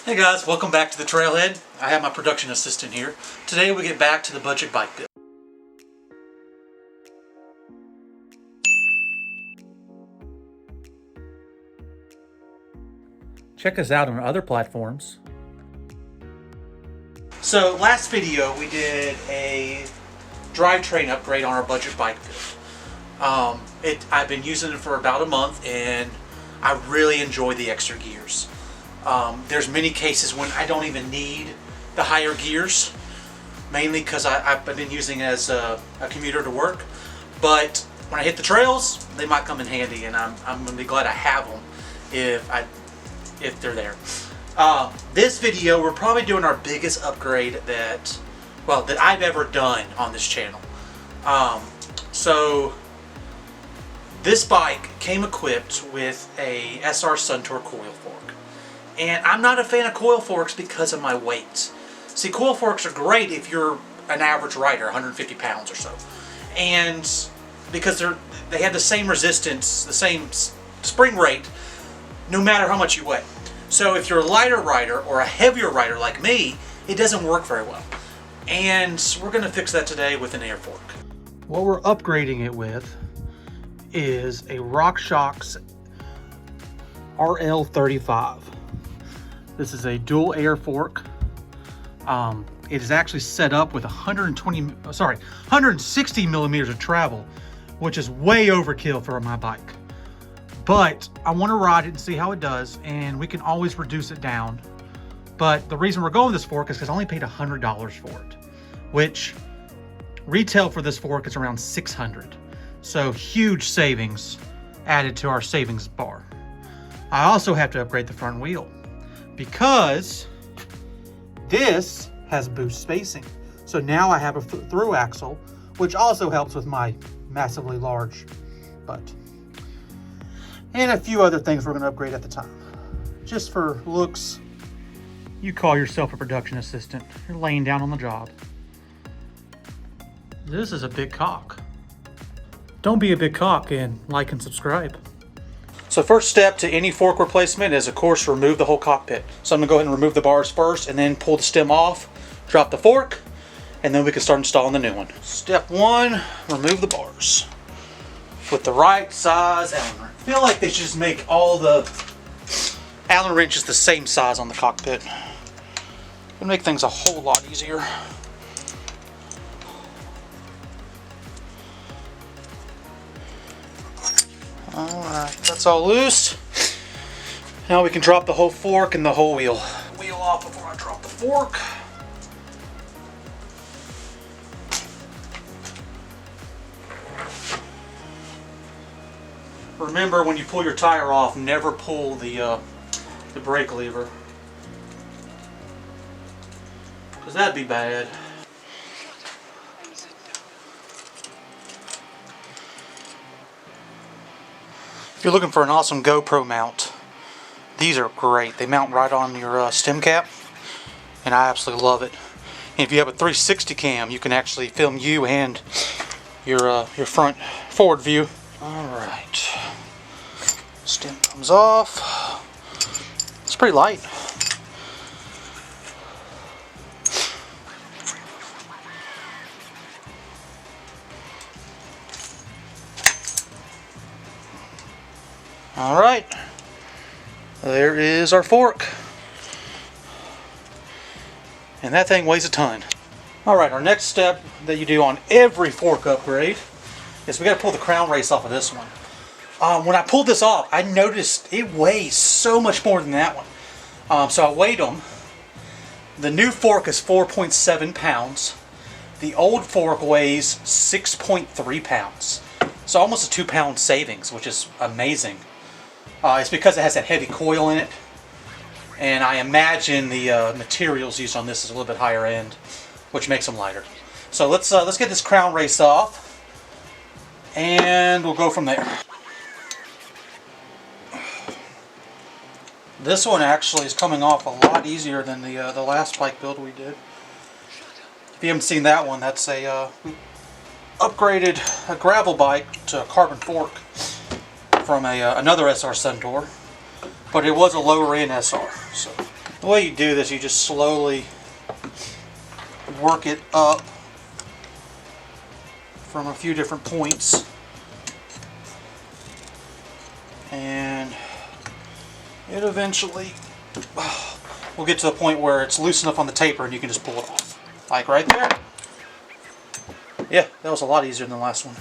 Hey guys, welcome back to the Trailhead. I have my production assistant here. Today we get back to the budget bike build. Check us out on other platforms. So last video we did a drivetrain upgrade on our budget bike build. I've been using it for about a month and I really enjoy the extra gears. There's many cases when I don't even need the higher gears, mainly because I've been using it as a commuter to work. But when I hit the trails, they might come in handy, and I'm going to be glad I have them if they're there. This video, we're probably doing our biggest upgrade that I've ever done on this channel. So this bike came equipped with a SR Suntour coil fork. And I'm not a fan of coil forks because of my weight. See, coil forks are great if you're an average rider, 150 pounds or so. And because they have the same resistance, the same spring rate, no matter how much you weigh. So if you're a lighter rider or a heavier rider like me, it doesn't work very well. And we're going to fix that today with an air fork. What we're upgrading it with is a Rockshox RL35. This is a dual air fork. It is actually set up with 160 millimeters of travel, which is way overkill for my bike. But I want to ride it and see how it does, and we can always reduce it down. But the reason we're going with this fork is because I only paid $100 for it, which retail for this fork is around $600. So huge savings added to our savings bar. I also have to upgrade the front wheel, because this has boost spacing. So now I have a through axle, which also helps with my massively large butt. And a few other things we're going to upgrade at the time. Just for looks. You call yourself a production assistant. You're laying down on the job. This is a big cock. Don't be a big cock and like and subscribe. So first step to any fork replacement is, of course, remove the whole cockpit. So I'm going to go ahead and remove the bars first and then pull the stem off, drop the fork, and then we can start installing the new one. Step one, remove the bars with the right size Allen wrench. I feel like they should just make all the Allen wrenches the same size on the cockpit. It'll make things a whole lot easier. Alright, that's all loose. Now we can drop the whole fork and the whole wheel. Wheel off before I drop the fork. Remember, when you pull your tire off, never pull the brake lever, because that'd be bad. If you're looking for an awesome GoPro mount, these are great. They mount right on your stem cap, and I absolutely love it. And if you have a 360 cam, you can actually film you and your front forward view. All right, stem comes off. It's pretty light. Alright, there is our fork. And that thing weighs a ton. Alright, our next step that you do on every fork upgrade is we got to pull the crown race off of this one. When I pulled this off, I noticed it weighs so much more than that one. So I weighed them. The new fork is 4.7 pounds. The old fork weighs 6.3 pounds. So almost a 2-pound savings, which is amazing. It's because it has that heavy coil in it, and I imagine the materials used on this is a little bit higher end, which makes them lighter. So let's get this crown race off, and we'll go from there. This one actually is coming off a lot easier than the last bike build we did. If you haven't seen that one, that's we upgraded a gravel bike to a carbon fork from another SR Suntour, but it was a lower end SR, so The way you do this, you just slowly work it up from a few different points, and it eventually will get to the point where it's loose enough on the taper and you can just pull it off. Like right there. Yeah, that was a lot easier than the last one.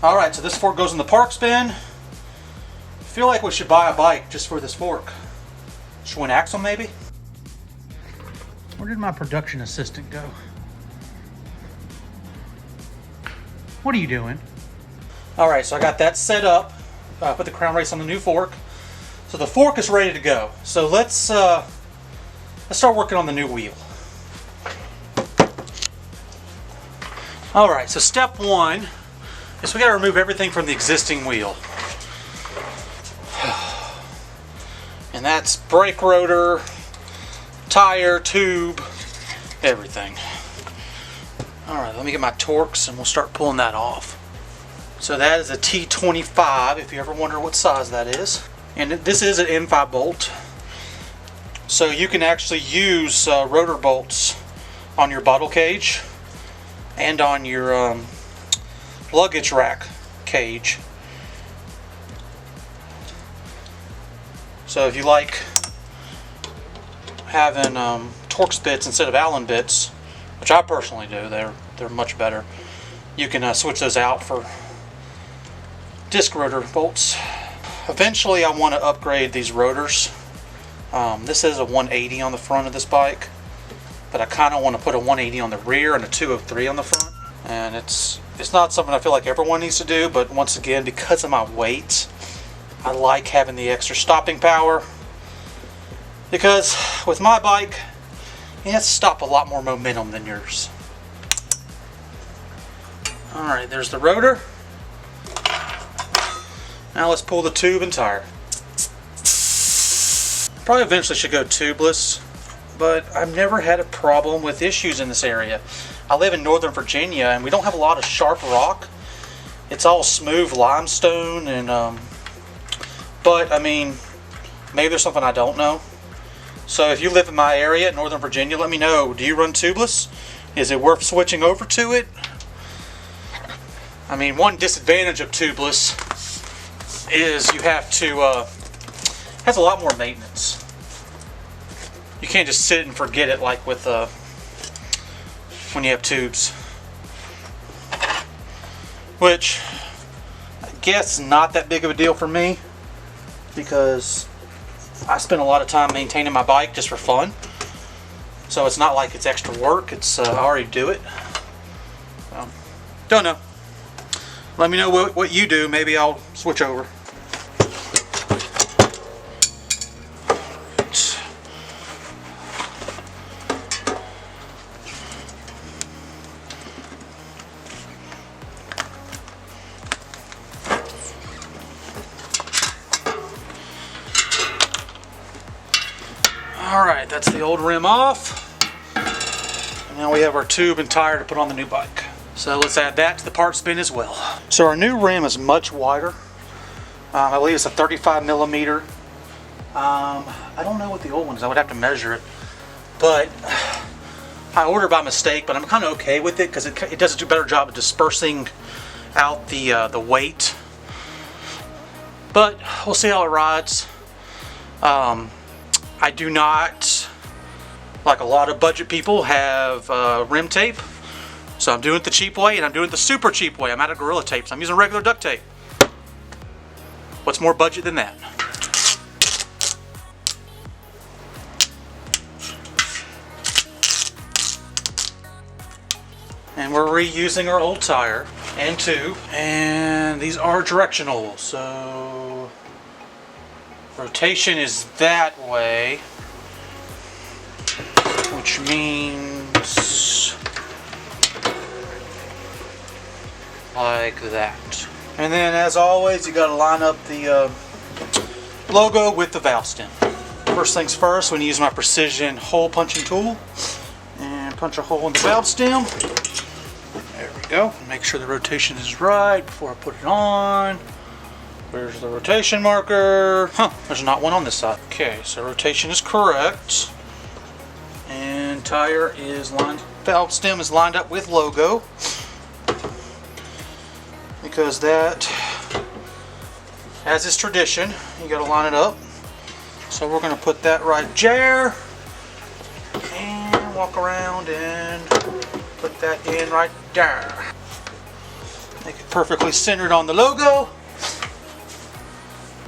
Alright, so this fork goes in the park spin. I feel like we should buy a bike just for this fork. Schwinn axle maybe? Where did my production assistant go? What are you doing? Alright, so I got that set up. Put the crown race on the new fork. So the fork is ready to go. So let's start working on the new wheel. Alright, so step one is we got to remove everything from the existing wheel. And that's brake rotor, tire, tube, everything. Alright, let me get my Torx and we'll start pulling that off. So that is a T25 if you ever wonder what size that is. And this is an M5 bolt. So you can actually use rotor bolts on your bottle cage and on your luggage rack cage. So if you like having Torx bits instead of Allen bits, which I personally do, they're much better, you can switch those out for disc rotor bolts. Eventually I want to upgrade these rotors. This is a 180 on the front of this bike, but I kind of want to put a 180 on the rear and a 203 on the front. And it's not something I feel like everyone needs to do, but once again, because of my weight, I like having the extra stopping power, because with my bike, it has to stop a lot more momentum than yours. Alright, there's the rotor. Now let's pull the tube and tire. Probably eventually should go tubeless, but I've never had a problem with issues in this area. I live in Northern Virginia and we don't have a lot of sharp rock. It's all smooth limestone, and but I mean, maybe there's something I don't know. So if you live in my area, Northern Virginia, let me know. Do you run tubeless? Is it worth switching over to it? I mean, one disadvantage of tubeless is you have to, has a lot more maintenance. You can't just sit and forget it like with when you have tubes. Which I guess is not that big of a deal for me, because I spend a lot of time maintaining my bike just for fun. So it's not like it's extra work. It's I already do it. Don't know. Let me know what you do. Maybe I'll switch over. Alright, that's the old rim off. And now we have our tube and tire to put on the new bike. So let's add that to the part spin as well. So our new rim is much wider. I believe it's a 35 millimeter. I don't know what the old one is. I would have to measure it. But I ordered by mistake, but I'm kind of okay with it because it does a better job of dispersing out the weight. But we'll see how it rides. I do not, like a lot of budget people, have rim tape. So I'm doing it the cheap way, and I'm doing it the super cheap way. I'm out of Gorilla Tape, so I'm using regular duct tape. What's more budget than that? And we're reusing our old tire and tube. And these are directional, so rotation is that way, which means like that. And then, as always, you got to line up the logo with the valve stem. First things first, I'm going to use my precision hole punching tool and punch a hole in the valve stem. There we go. Make sure the rotation is right before I put it on. Where's the rotation marker? Huh, there's not one on this side. Okay, so rotation is correct. And tire is lined, valve stem is lined up with logo. Because that, as is tradition, you gotta line it up. So we're gonna put that right there. And walk around and put that in right there. Make it perfectly centered on the logo.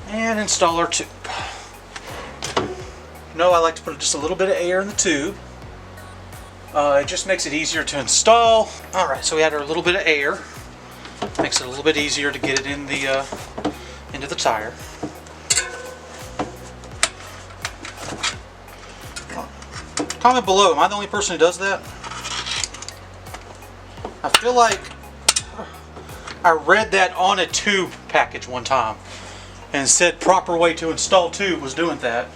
And install our tube. No, I like to put just a little bit of air in the tube. It just makes it easier to install. Alright, so we add our little bit of air. Makes it a little bit easier to get it in the into the tire. Comment below, am I the only person who does that? I feel like I read that on a tube package one time and said proper way to install tube was doing that.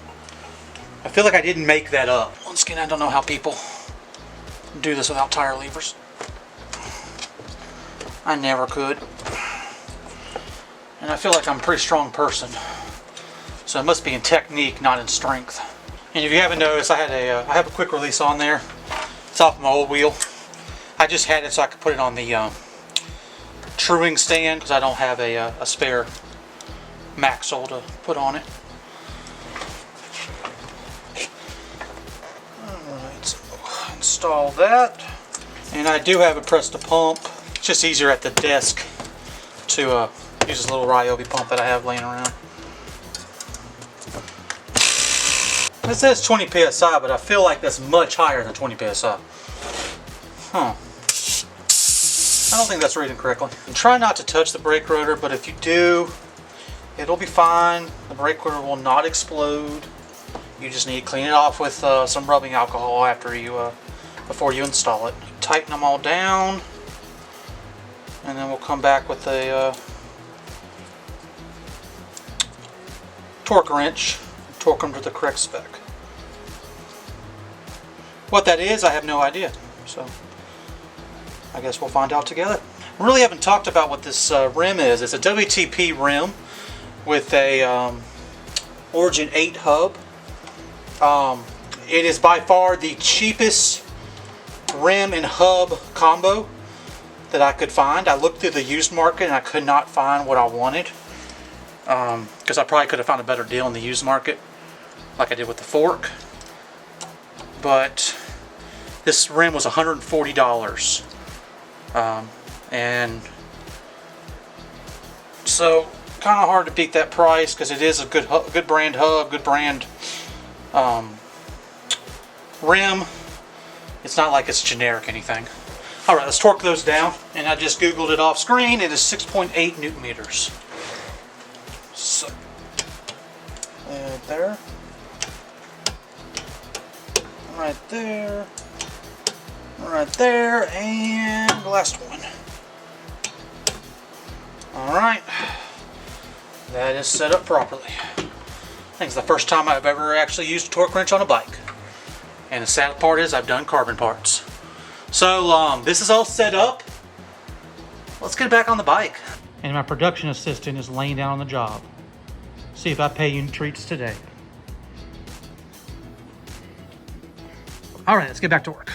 I feel like I didn't make that up. Once again, I don't know how people do this without tire levers. I never could. And I feel like I'm a pretty strong person. So it must be in technique, not in strength. And if you haven't noticed, I have a quick release on there. It's off my old wheel. I just had it so I could put it on the truing stand because I don't have a spare maxle to put on it. Alright, so install that. And I do have a press to pump. It's just easier at the desk to use this little Ryobi pump that I have laying around. It says 20 psi, but I feel like that's much higher than 20 psi. Huh. I don't think that's reading correctly. And try not to touch the brake rotor, but if you do, it'll be fine. The brake rotor will not explode. You just need to clean it off with some rubbing alcohol after you, before you install it. Tighten them all down, and then we'll come back with a torque wrench. Torque them to the correct spec. What that is, I have no idea. So I guess we'll find out together. We really haven't talked about what this rim is. It's a WTP rim with a Origin 8 hub. It is by far the cheapest rim and hub combo that I could find. I looked through the used market and I could not find what I wanted. Because I probably could have found a better deal in the used market, like I did with the fork. But this rim was $140. And so kind of hard to beat that price because it is a good brand hub, good brand rim. It's not like it's generic anything. Alright, let's torque those down. And I just googled it off screen. It is 6.8 Newton meters. So, right there. Right there. Right there. And the last one. Alright. That is set up properly. I think it's the first time I've ever actually used a torque wrench on a bike. And the sad part is I've done carbon parts. So this is all set up. Let's get back on the bike. And my production assistant is laying down on the job. See if I pay you treats today. All right, let's get back to work.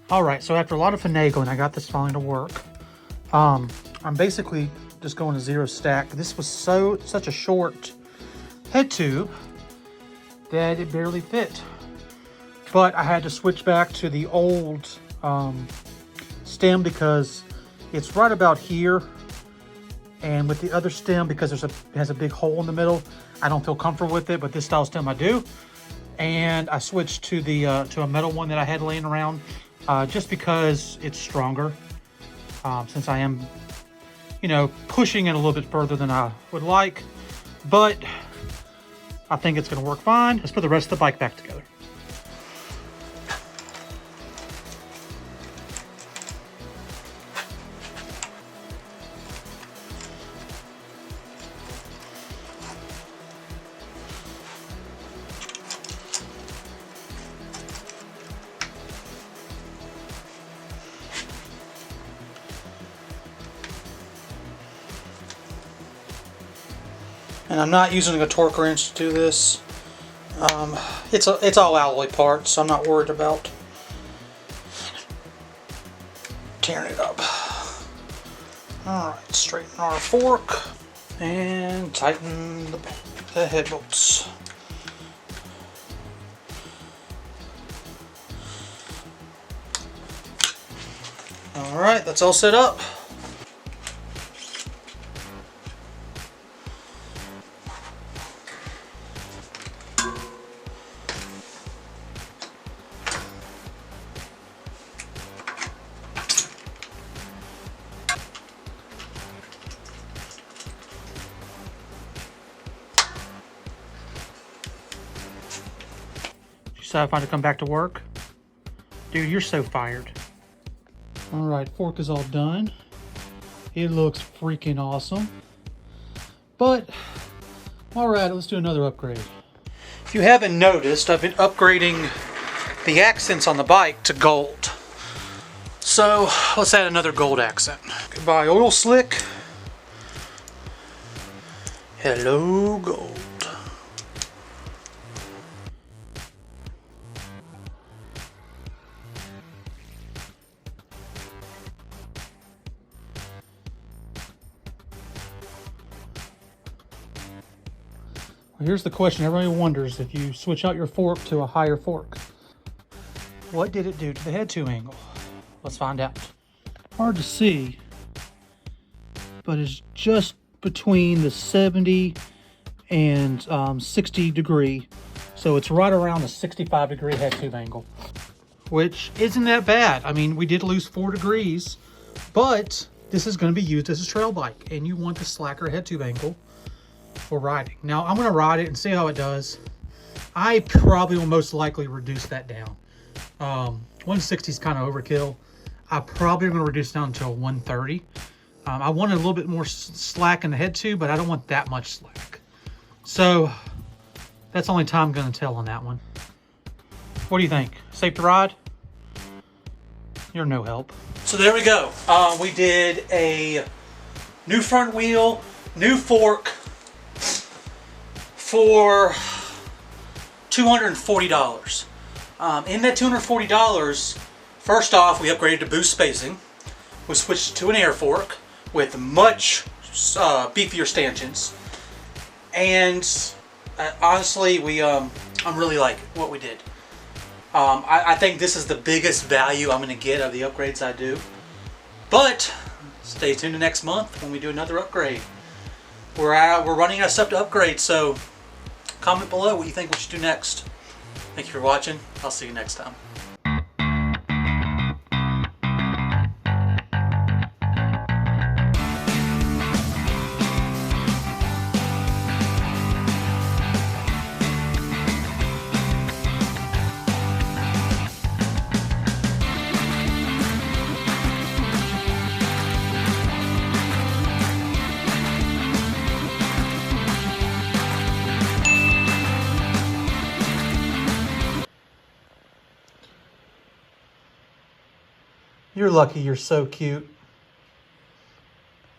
All right, so after a lot of finagling, I got this finally to work. I'm basically just going to zero stack. This was such a short head tube that it barely fit. But I had to switch back to the old stem because it's right about here. And with the other stem, because it has a big hole in the middle, I don't feel comfortable with it, but this style stem I do. And I switched to the to a metal one that I had laying around just because it's stronger. Since I am, you know, pushing it a little bit further than I would like. But I think it's going to work fine. Let's put the rest of the bike back together. And I'm not using a torque wrench to do this. It's all alloy parts, so I'm not worried about tearing it up. Alright, straighten our fork and tighten the head bolts. Alright, that's all set up. So if I had to come back to work, dude, you're so fired. All right, fork is all done. It looks freaking awesome. But, all right, let's do another upgrade. If you haven't noticed, I've been upgrading the accents on the bike to gold. So let's add another gold accent. Goodbye, oil slick. Hello, gold. Here's the question everybody wonders: if you switch out your fork to a higher fork, what did it do to the head tube angle? Let's find out. Hard to see, but it's just between the 70 and 60 degree. So it's right around a 65 degree head tube angle, which isn't that bad. I mean, we did lose 4 degrees, but this is going to be used as a trail bike, and you want the slacker head tube angle for riding. Now I'm going to ride it and see how it does. I probably will most likely reduce that down. 160 is kind of overkill. I probably am going to reduce down to a 130. I wanted a little bit more slack in the head tube, but I don't want that much slack. So that's only time going to tell on that one. What do you think? Safe to ride? You're no help. So there we go. We did a new front wheel, new fork, for $240. In that $240, first off, we upgraded to boost spacing. We switched to an air fork with much beefier stanchions. And honestly, I'm really liking what we did. I think this is the biggest value I'm going to get of the upgrades I do. But stay tuned to next month when we do another upgrade. We're running out of stuff to upgrade, so comment below what you think we should do next. Thank you for watching. I'll see you next time. You're lucky you're so cute.